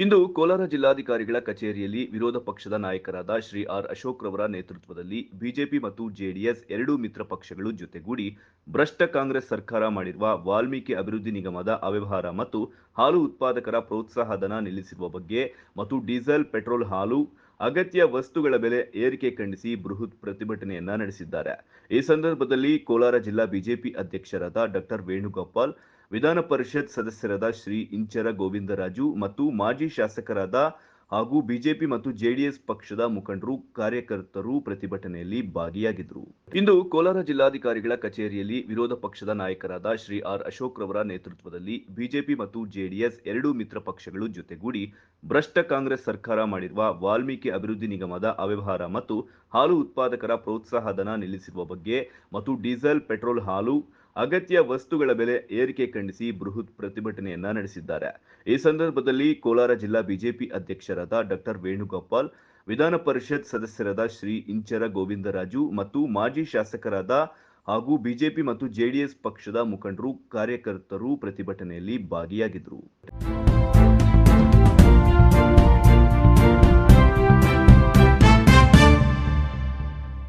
ಇಂದು ಕೋಲಾರ ಜಿಲ್ಲಾಧಿಕಾರಿಗಳ ಕಚೇರಿಯಲ್ಲಿ ವಿರೋಧ ಪಕ್ಷದ ನಾಯಕರಾದ ಶ್ರೀ ಆರ್ ಅಶೋಕ್ ರವರ ನೇತೃತ್ವದಲ್ಲಿ ಬಿಜೆಪಿ ಮತ್ತು ಜೆಡಿಎಸ್ ಎರಡೂ ಮಿತ್ರ ಪಕ್ಷಗಳು ಜೊತೆಗೂಡಿ ಭ್ರಷ್ಟ ಕಾಂಗ್ರೆಸ್ ಸರ್ಕಾರ ಮಾಡಿರುವ ವಾಲ್ಮೀಕಿ ಅಭಿವೃದ್ಧಿ ನಿಗಮದ ಅವ್ಯವಹಾರ ಮತ್ತು ಹಾಲು ಉತ್ಪಾದಕರ ಪ್ರೋತ್ಸಾಹಧನ ನಿಲ್ಲಿಸಿರುವ ಬಗ್ಗೆ ಮತ್ತು ಡೀಸೆಲ್ ಪೆಟ್ರೋಲ್ ಹಾಲು ಅಗತ್ಯ ವಸ್ತುಗಳ ಬೆಲೆ ಏರಿಕೆ ಖಂಡಿಸಿ ಬೃಹತ್ ಪ್ರತಿಭಟನೆಯನ್ನ ನಡೆಸಿದ್ದಾರೆ. ಈ ಸಂದರ್ಭದಲ್ಲಿ ಕೋಲಾರ ಜಿಲ್ಲಾ ಬಿಜೆಪಿ ಅಧ್ಯಕ್ಷರಾದ ಡಾಕ್ಟರ್ ವೇಣುಗೋಪಾಲ್, ವಿಧಾನ ಪರಿಷತ್ ಸದಸ್ಯರಾದ ಶ್ರೀ ಇಂಚರ ಗೋವಿಂದರಾಜು ಮತ್ತು ಮಾಜಿ ಶಾಸಕರಾದ ಹಾಗೂ ಬಿಜೆಪಿ ಮತ್ತು ಜೆಡಿಎಸ್ ಪಕ್ಷದ ಮುಖಂಡರು, ಕಾರ್ಯಕರ್ತರು ಪ್ರತಿಭಟನೆಯಲ್ಲಿ ಭಾಗಿಯಾಗಿದ್ದರು. ಇಂದು ಕೋಲಾರ ಜಿಲ್ಲಾಧಿಕಾರಿಗಳ ಕಚೇರಿಯಲ್ಲಿ ವಿರೋಧ ಪಕ್ಷದ ನಾಯಕರಾದ ಶ್ರೀ ಆರ್ ಅಶೋಕ್ ರವರ ನೇತೃತ್ವದಲ್ಲಿ ಬಿಜೆಪಿ ಮತ್ತು ಜೆಡಿಎಸ್ ಎರಡೂ ಮಿತ್ರ ಪಕ್ಷಗಳು ಜೊತೆಗೂಡಿ ಭ್ರಷ್ಟ ಕಾಂಗ್ರೆಸ್ ಸರ್ಕಾರ ಮಾಡಿರುವ ವಾಲ್ಮೀಕಿ ಅಭಿವೃದ್ಧಿ ನಿಗಮದ ಅವ್ಯವಹಾರ ಮತ್ತು ಹಾಲು ಉತ್ಪಾದಕರ ಪ್ರೋತ್ಸಾಹಧನ ನಿಲ್ಲಿಸಿರುವ ಬಗ್ಗೆ ಮತ್ತು ಡೀಸೆಲ್ ಪೆಟ್ರೋಲ್ ಹಾಲು ಅಗತ್ಯ ವಸ್ತುಗಳ ಬೆಲೆ ಏರಿಕೆ ಖಂಡಿಸಿ ಬೃಹತ್ ಪ್ರತಿಭಟನೆಯನ್ನ ನಡೆಸಿದ್ದಾರೆ. ಈ ಸಂದರ್ಭದಲ್ಲಿ ಕೋಲಾರ ಜಿಲ್ಲಾ ಬಿಜೆಪಿ ಅಧ್ಯಕ್ಷರಾದ ಡಾಕ್ಟರ್ ವೇಣುಗೋಪಾಲ್, ವಿಧಾನ ಪರಿಷತ್ ಸದಸ್ಯರಾದ ಶ್ರೀ ಇಂಚರ ಗೋವಿಂದರಾಜು ಮತ್ತು ಮಾಜಿ ಶಾಸಕರಾದ ಹಾಗೂ ಬಿಜೆಪಿ ಮತ್ತು ಜೆಡಿಎಸ್ ಪಕ್ಷದ ಮುಖಂಡರು, ಕಾರ್ಯಕರ್ತರು ಪ್ರತಿಭಟನೆಯಲ್ಲಿ ಭಾಗಿಯಾಗಿದ್ದರು.